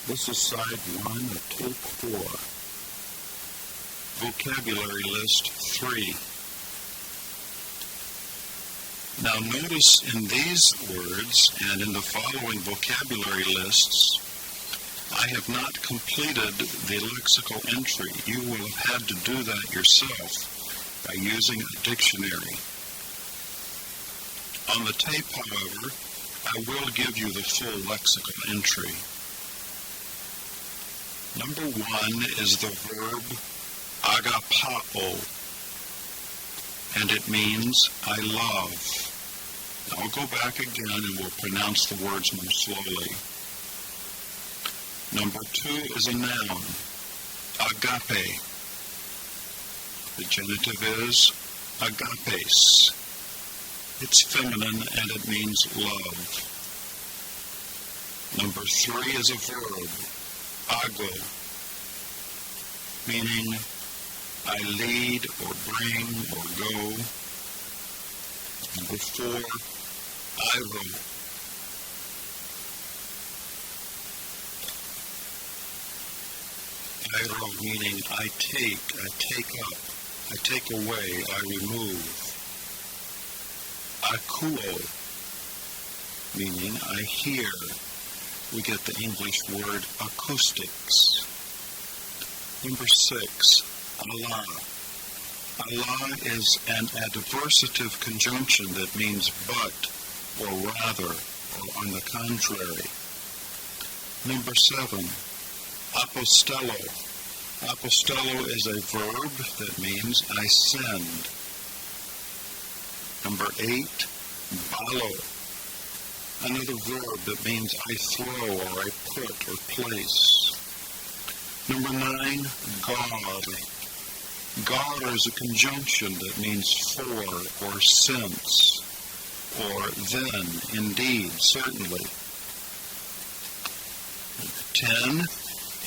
This is side 1 of tape 4. Vocabulary list 3. Now notice in these words and in the following vocabulary lists, I have not completed the lexical entry. You will have had to do that yourself by using a dictionary. On the tape, however, I will give you the full lexical entry. Number 1 is the verb agapao, and it means I love. Now I'll go back again and we'll pronounce the words more slowly. Number 2 is a noun, agape. The genitive is agapes. It's feminine and it means love. Number 3 is a verb, ago, meaning I lead or bring or go. Number 4, iro. Iro meaning I take up, I take away, I remove. Akuo, meaning I hear. We get the English word acoustics. Number 6, Allah. Allah is an adversative conjunction that means but, or rather, or on the contrary. Number 7, apostello. Apostello is a verb that means I send. Number 8, balo. Another verb that means I throw or I put or place. Number 9, gar. Gar is a conjunction that means for or since or then, indeed, certainly. 10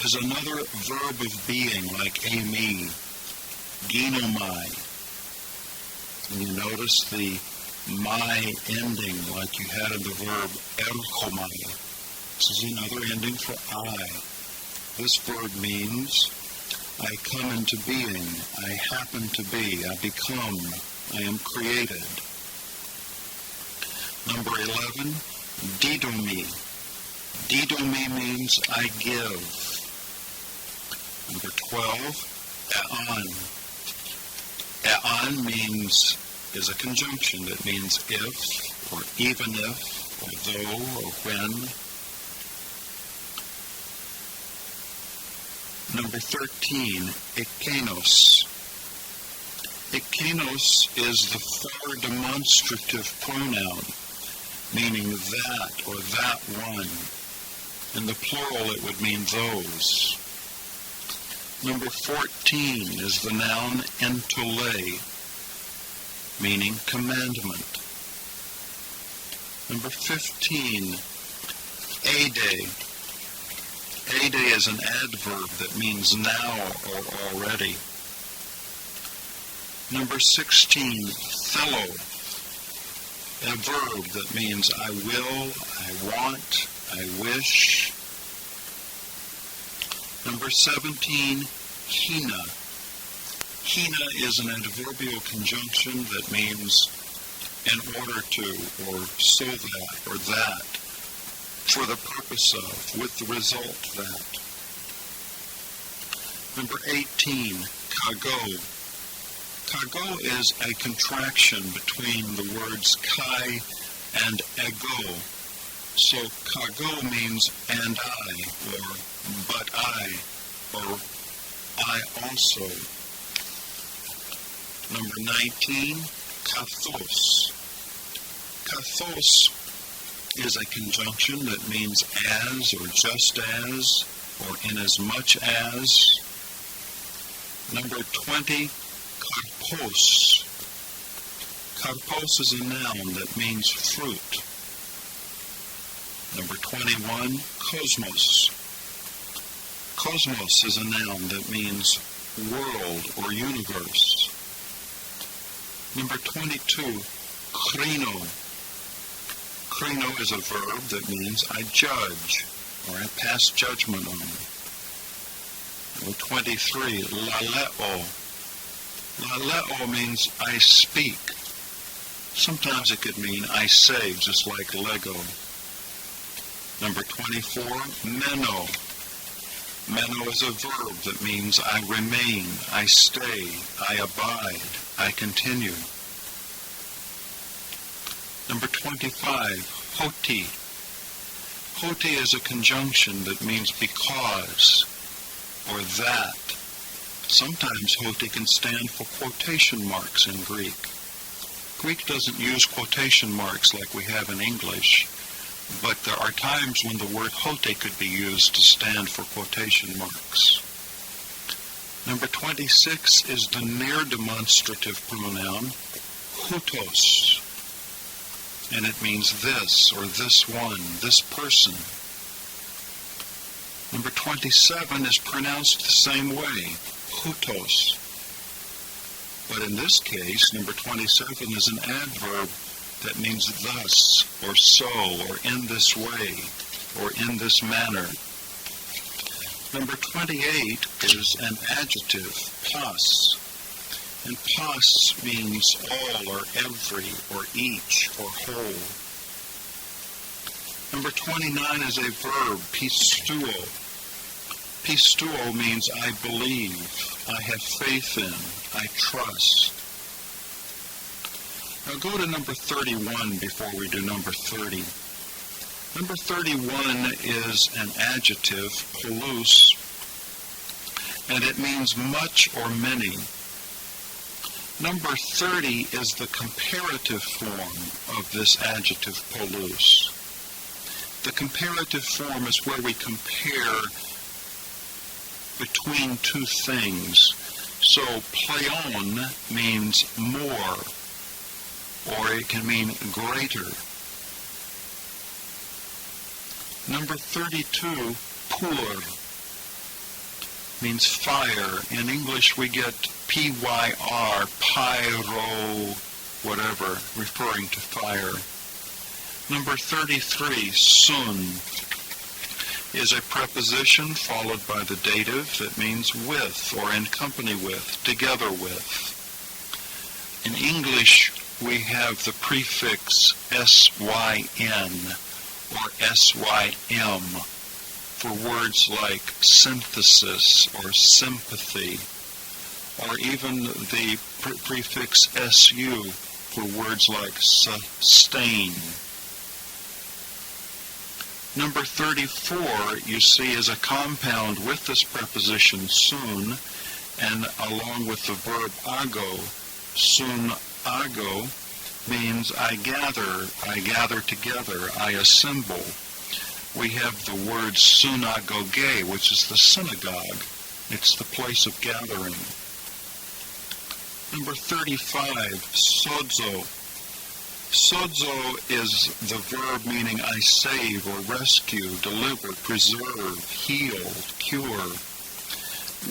is another verb of being like ame, ginomai. And you notice the my ending like you had in the verb erchomai. This is another ending for I. This verb means I come into being, I happen to be, I become, I am created. Number 11, didomi. Didomi means I give. Number 12, e'an. E'an is a conjunction that means if, or even if, or though, or when. Number 13, ikenos. Ikenos is the for demonstrative pronoun, meaning that or that one. In the plural, it would mean those. Number 14 is the noun entole, meaning commandment. Number 15, ade. Ade is an adverb that means now or already. Number 16, fellow. A verb that means I will, I want, I wish. Number 17, hina. Hina is an adverbial conjunction that means in order to, or so that, or that, for the purpose of, with the result that. Number 18, kago. Kago is a contraction between the words kai and ego. So kago means and I, or but I, or I also. Number 19, kathos. Kathos is a conjunction that means as, or just as, or in as much as. Number 20, karpos. Karpos is a noun that means fruit. Number 21, cosmos. Cosmos is a noun that means world or universe. Number 22, krino. Krino is a verb that means I judge or I pass judgment on. Number 23, laleo. Laleo means I speak. Sometimes it could mean I say, just like Lego. Number 24, meno. Meno is a verb that means I remain, I stay, I abide, I continue. Number 25, hoti. Hoti is a conjunction that means because or that. Sometimes hoti can stand for quotation marks in Greek. Greek doesn't use quotation marks like we have in English, but there are times when the word hoti could be used to stand for quotation marks. Number 26 is the near demonstrative pronoun, hutos, and it means this or this one, this person. Number 27 is pronounced the same way, hutos. But in this case, number 27 is an adverb that means thus, or so, or in this way, or in this manner. Number 28 is an adjective, pas. And pas means all, or every, or each, or whole. Number 29 is a verb, pistuo. Pistuo means I believe, I have faith in, I trust. Now go to number 31 before we do number 30. Number 31 is an adjective, polus, and it means much or many. Number 30 is the comparative form of this adjective, polus. The comparative form is where we compare between two things. So pleon means more, or it can mean greater. Number 32, pur, means fire. In English we get P-Y-R, pyro, whatever, referring to fire. Number 33, sun, is a preposition followed by the dative that means with, or in company with, together with. In English, we have the prefix S-Y-N or S-Y-M for words like synthesis or sympathy, or even the prefix S-U for words like sustain. Number 34, you see, is a compound with this preposition soon, and along with the verb ago, soon ago, means I gather together, I assemble. We have the word synagoge, which is the synagogue. It's the place of gathering. Number 35, sozo. Sozo is the verb meaning I save or rescue, deliver, preserve, heal, cure.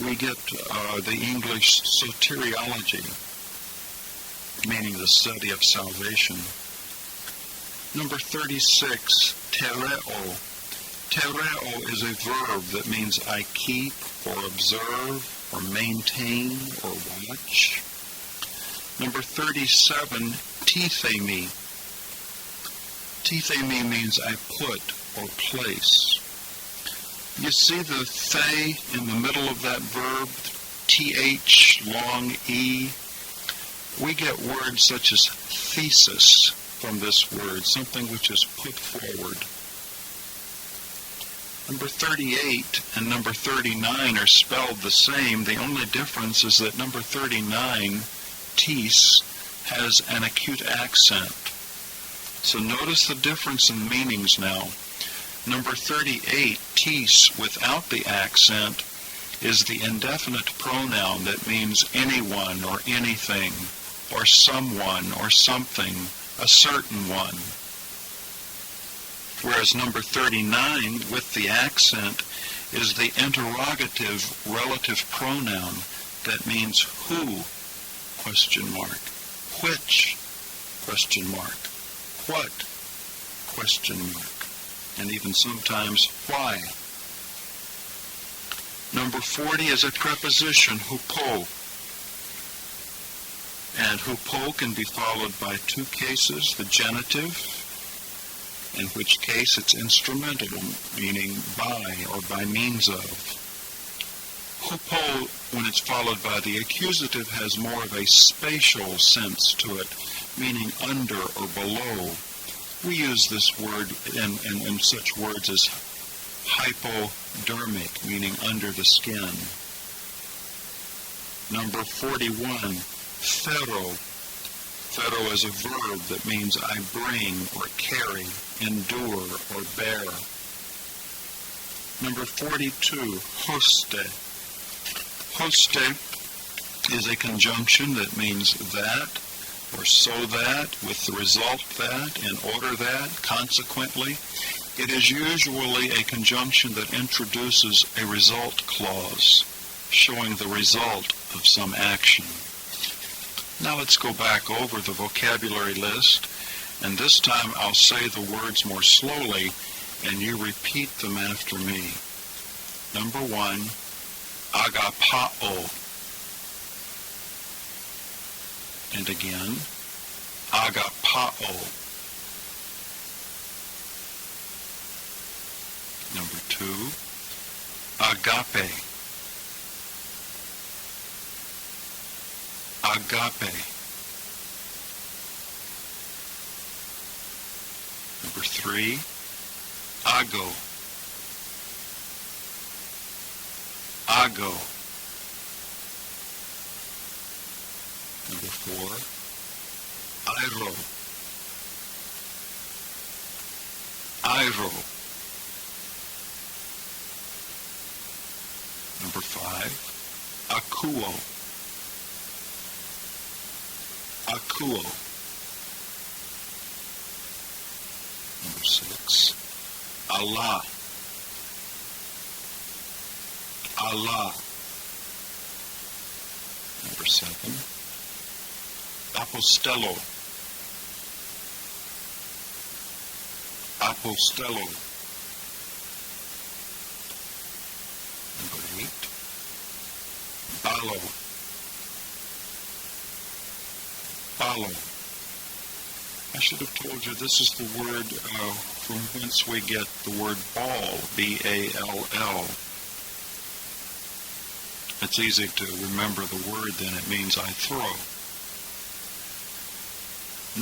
We get the English soteriology, meaning the study of salvation. Number 36, tereo. Tereo is a verb that means I keep or observe or maintain or watch. Number 37, tithemi. Tithemi means I put or place. You see the the in the middle of that verb, th, long e? We get words such as thesis from this word, something which is put forward. Number 38 and number 39 are spelled the same. The only difference is that number 39, tis, has an acute accent. So notice the difference in meanings now. Number 38, tis, without the accent, is the indefinite pronoun that means anyone or anything, or someone or something, a certain one. Whereas number 39, with the accent, is the interrogative relative pronoun that means who, question mark, which, question mark, what, question mark. and even sometimes why. Number 40 is a preposition, hupo. And hupo can be followed by two cases, the genitive, in which case it's instrumental, meaning by or by means of. Hupo, when it's followed by the accusative, has more of a spatial sense to it, meaning under or below. We use this word in such words as hypodermic, meaning under the skin. Number 41, phero. Phero is a verb that means I bring or carry, endure or bear. Number 42, hoste. Hoste is a conjunction that means that or so that, with the result that, in order that, consequently. It is usually a conjunction that introduces a result clause, showing the result of some action. Now let's go back over the vocabulary list, and this time I'll say the words more slowly, and you repeat them after me. Number 1, agapao. And again, agapao. Number 2, agape. Agape. Number 3, ago. Ago. Number 4, airo. Airo. Number 5, akuo. Akuo. Number 6, Allah. Allah. Number 7, apostello. Apostello. Number 8, ballo. Ballo. I should have told you this is the word from whence we get the word ball, B-A-L-L. It's easy to remember the word, then it means I throw.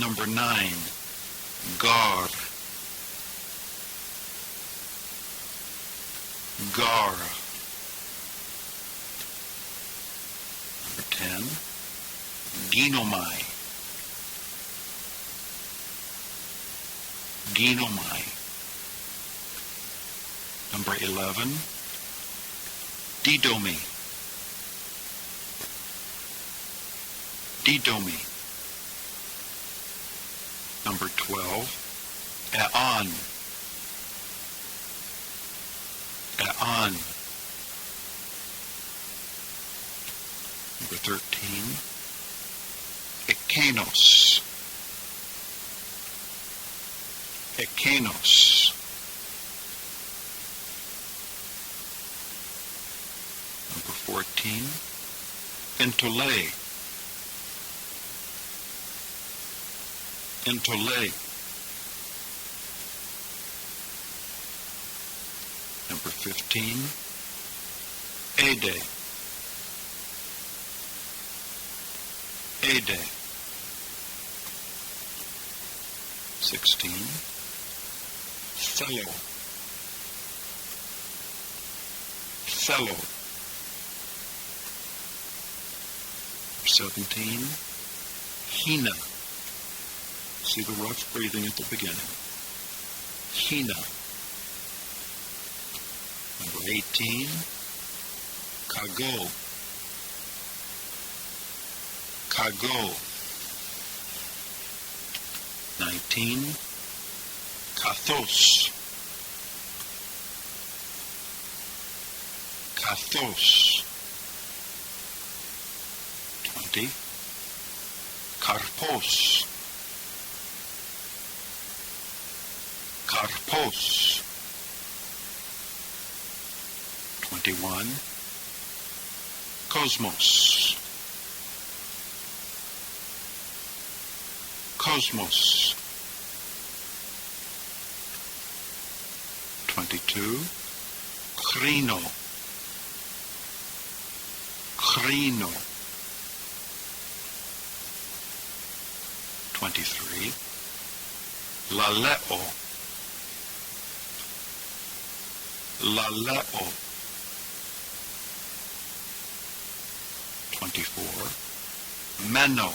Number 9, gar. Gar. Number 10, ginomai. Ginomai. Number 11, didomi. Didomi. Number 12, eon. Eon. Number 13, ekanos. Ekanos. Number 14, entole. Entole. Number 15, ede. Ede. 16, fellow. Fellow. 17, hina. See the rough breathing at the beginning. Hina. Number 18, kago. Kago. 19, kathos. Kathos. 20, karpos. Karpos. 21. Cosmos. Cosmos. 22. Krino. Krino. 23. Laleo. Laleo. 24. Meno.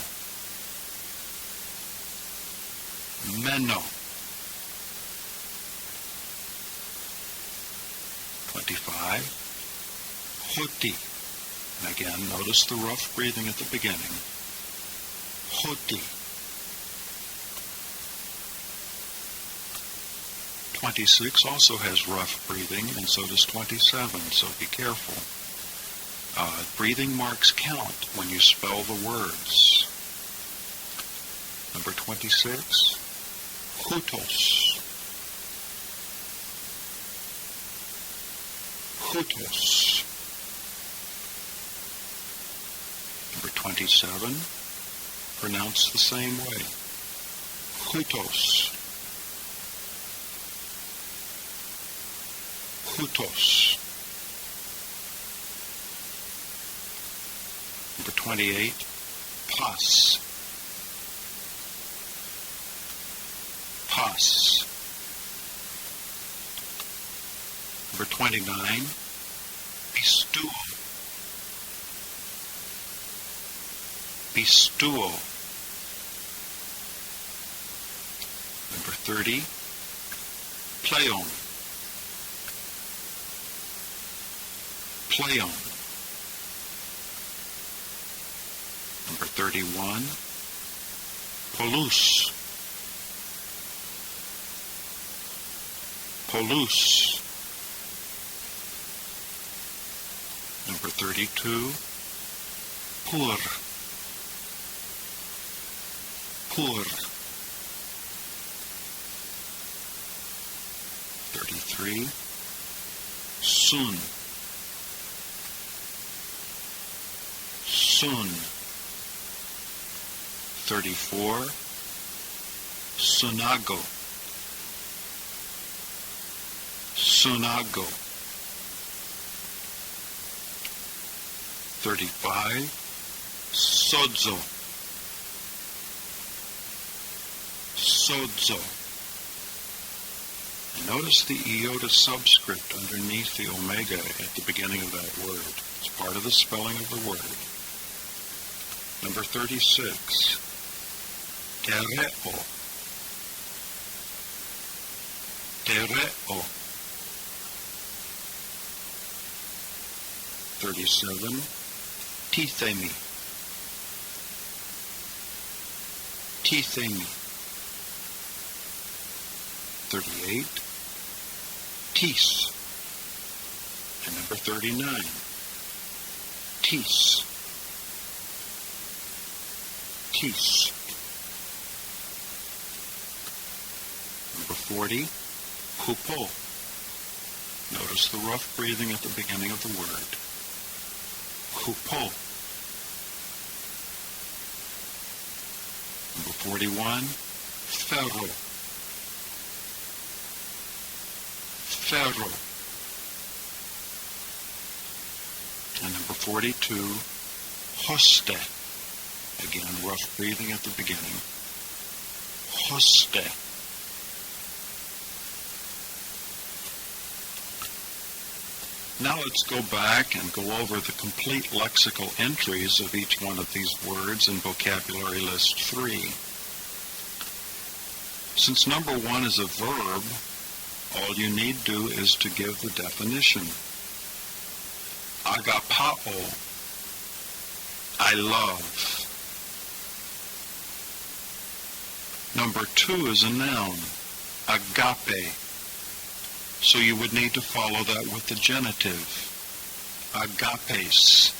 Meno. 25. Hoti. And again, notice the rough breathing at the beginning. Hoti. 26 also has rough breathing, and so does 27, so be careful. Breathing marks count when you spell the words. Number 26, hutos. Hutos. Number 27, pronounced the same way. Hutos. Hutos. Number 28, pas. Pas. Number 29, pistuo. Pistuo. Number 30, pleon. Pleon. Number 31, polus. Polus. Number 32, pur. Pur. 33, sun. Sun. 34, sunago. Sunago. 35, sozo. Sozo. And notice the iota subscript underneath the omega at the beginning of that word. It's part of the spelling of the word. Number 36, tereo. Tereo. 37, tithemi. Tithemi. 38, tis. And number 39, tis. Tis. Number 40, hupo. Notice the rough breathing at the beginning of the word. Hupo. Number 41, ferro. Ferro. And number 42, hoste. Again, rough breathing at the beginning. Hoste. Now let's go back and go over the complete lexical entries of each one of these words in Vocabulary List 3. Since number 1 is a verb, all you need do is to give the definition. Agapao. I love. Number 2 is a noun, agape. So you would need to follow that with the genitive, agapes.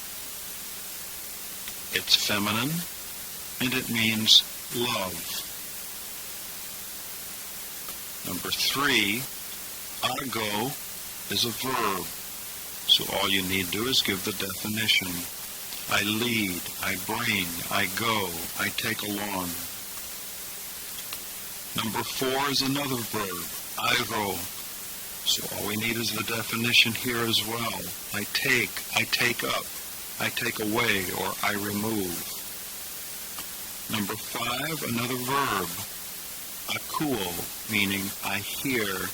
It's feminine, and it means love. Number 3, ago is a verb. So all you need to do is give the definition. I lead, I bring, I go, I take along. Number 4 is another verb, airo. So all we need is the definition here as well. I take up, I take away, or I remove. Number 5, another verb, akuo, meaning I hear.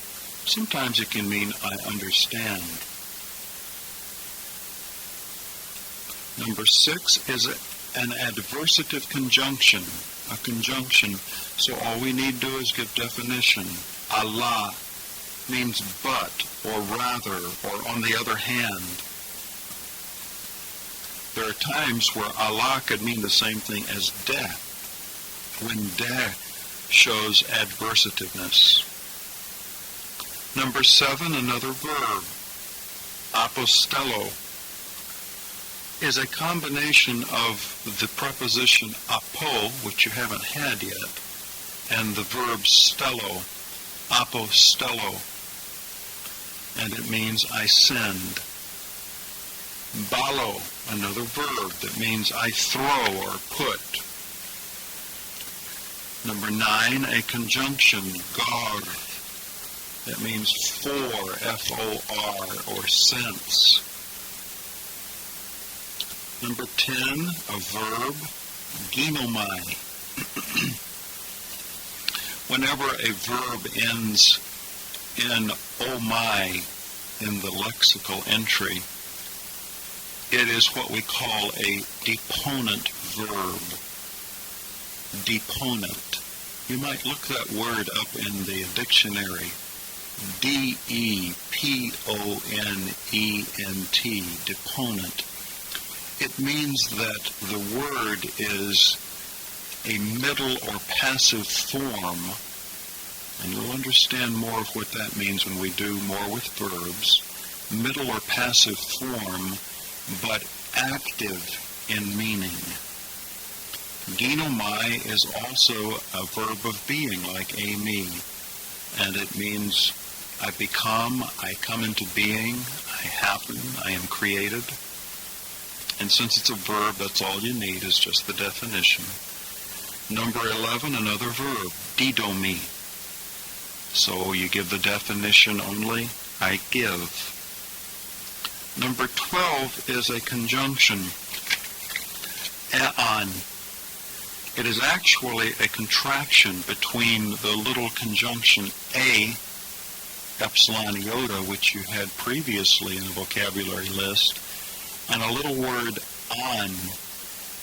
Sometimes it can mean I understand. Number 6 is an adversative conjunction, a conjunction. So all we need to do is give definition. Allah means but, or rather, or on the other hand. There are times where Allah could mean the same thing as de, when de shows adversativeness. Number 7, another verb, apostello, is a combination of the preposition apo, which you haven't had yet, and the verb stello, apostello, and it means I send. Balo, another verb that means I throw or put. Number 9, a conjunction, gar, that means for, F-O-R, or since. Number 10, a verb, ginomai. Whenever a verb ends in oh my in the lexical entry, it is what we call a deponent verb. Deponent. You might look that word up in the dictionary. D-E-P-O-N-E-N-T, deponent. It means that the word is a middle or passive form, and you'll understand more of what that means when we do more with verbs. Middle or passive form, but active in meaning. Ginomai is also a verb of being, like eimi, and it means I become, I come into being, I happen, I am created. And since it's a verb, that's all you need is just the definition. Number 11, another verb, didomi. So you give the definition only, I give. Number 12 is a conjunction, e'an. It is actually a contraction between the little conjunction a, epsilon iota, which you had previously in the vocabulary list, and a little word on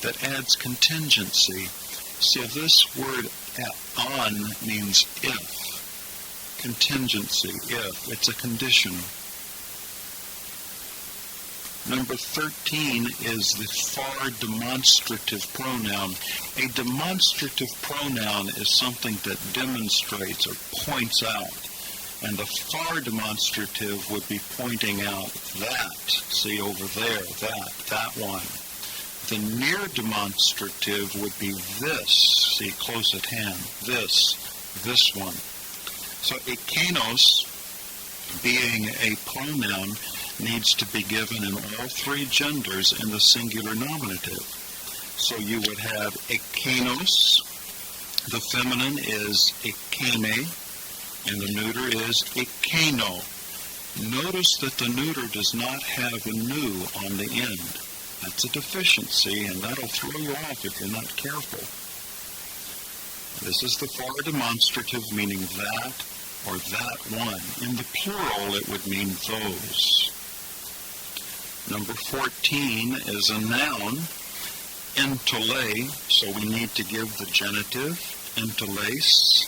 that adds contingency. So this word on means if. Contingency, if. It's a condition. Number 13 is the far demonstrative pronoun. A demonstrative pronoun is something that demonstrates or points out. And the far demonstrative would be pointing out that. See over there, that one. The near demonstrative would be this. See, close at hand. This one. So ikenos, being a pronoun, needs to be given in all three genders in the singular nominative. So you would have ikenos, the feminine is ikene, and the neuter is ikeno. Notice that the neuter does not have a nu on the end. That's a deficiency, and that'll throw you off if you're not careful. This is the far demonstrative, meaning that or that one. In the plural, it would mean those. Number 14 is a noun, entole, so we need to give the genitive, entoles,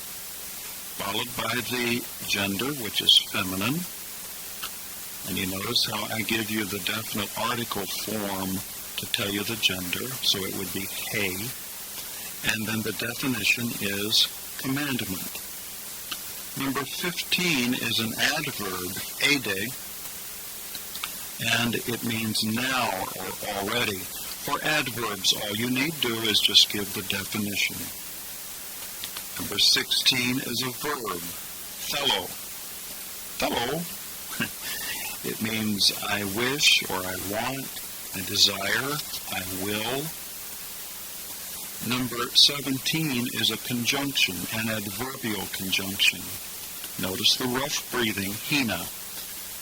followed by the gender, which is feminine. And you notice how I give you the definite article form to tell you the gender, so it would be he. And then the definition is commandment. Number 15 is an adverb, ede, and it means now or already. For adverbs, all you need to do is just give the definition. Number 16 is a verb, fellow. Fellow It means I wish or I want, I desire, I will. Number 17 is a conjunction, an adverbial conjunction. Notice the rough breathing, hina.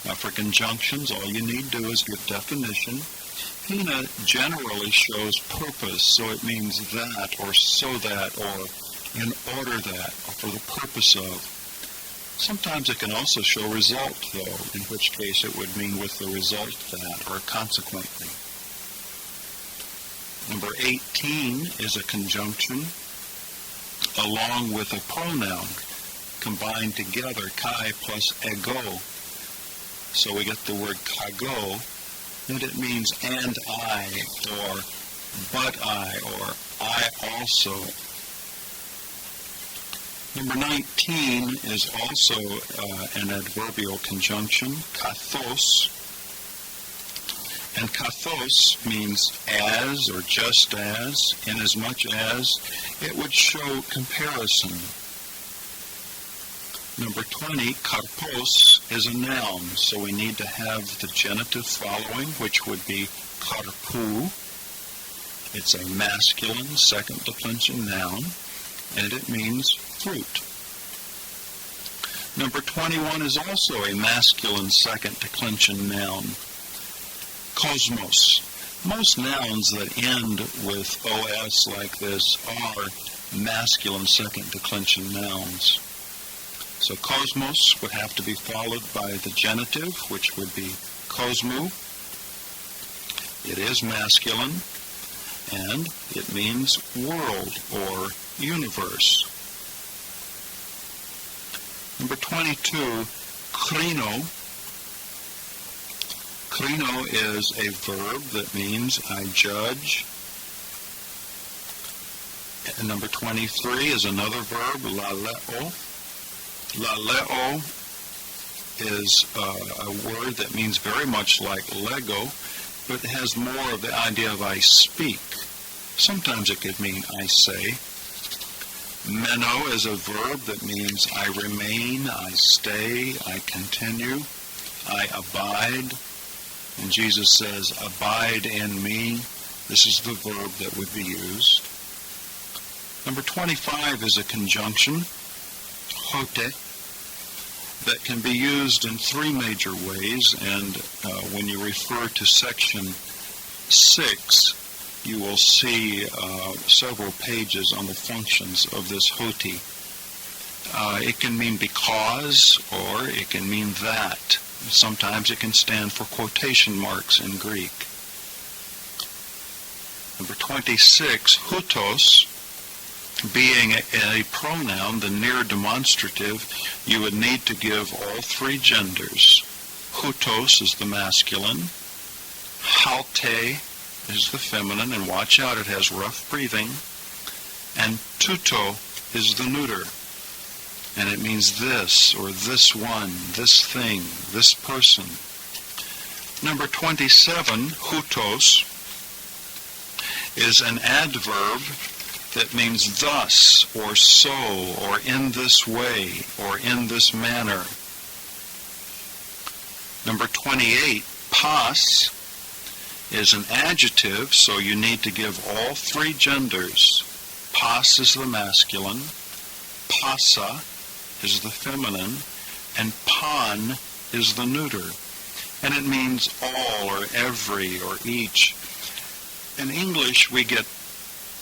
Now for conjunctions, all you need to do is give definition. Hina generally shows purpose, so it means that, or so that, or in order that, or for the purpose of. Sometimes it can also show result, though, in which case it would mean with the result that, or consequently. Number 18 is a conjunction along with a pronoun combined together, kai plus ego. So we get the word kago, and it means and I, or but I, or I also. Number 19 is also an adverbial conjunction, kathos. And kathos means as or just as, inasmuch as. It would show comparison. Number 20, karpos, is a noun, so we need to have the genitive following, which would be karpou. It's a masculine second declension noun, and it means fruit. Number 21 is also a masculine second declension noun, cosmos. Most nouns that end with os like this are masculine second declension nouns. So cosmos would have to be followed by the genitive, which would be cosmou. It is masculine, and it means world or universe. Number 22, krino. Krino is a verb that means I judge. And number 23 is another verb, laleo. Laleo is a word that means very much like Lego, but has more of the idea of I speak. Sometimes it could mean I say. Meno is a verb that means I remain, I stay, I continue, I abide. And Jesus says, abide in me. This is the verb that would be used. Number 25 is a conjunction, hote, that can be used in three major ways. And when you refer to section 6, you will see several pages on the functions of this hote. It can mean because, or it can mean that. Sometimes it can stand for quotation marks in Greek. Number 26, hutos, being a pronoun, the near demonstrative, you would need to give all three genders. Hutos is the masculine, haute is the feminine, and watch out, it has rough breathing, and tuto is the neuter. And it means this, or this one, this thing, this person. Number 27, hutos, is an adverb that means thus, or so, or in this way, or in this manner. Number 28, pas, is an adjective, so you need to give all three genders. Pas is the masculine, pasa is the feminine, and pan is the neuter. And it means all, or every, or each. In English, we get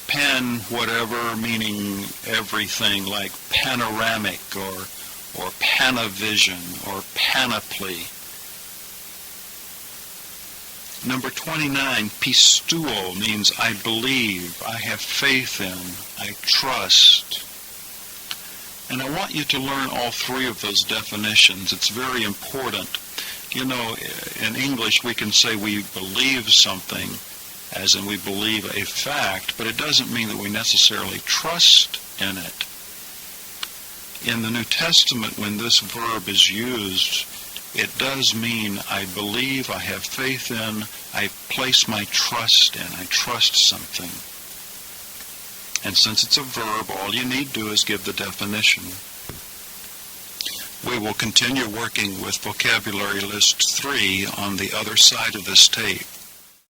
pan whatever, meaning everything, like panoramic, or panavision, or panoply. Number 29, pistuo, means I believe, I have faith in, I trust. And I want you to learn all three of those definitions. It's very important. You know, in English we can say we believe something, as in we believe a fact, but it doesn't mean that we necessarily trust in it. In the New Testament, when this verb is used, it does mean I believe, I have faith in, I place my trust in, I trust something. And since it's a verb, all you need to do is give the definition. We will continue working with Vocabulary List 3 on the other side of this tape.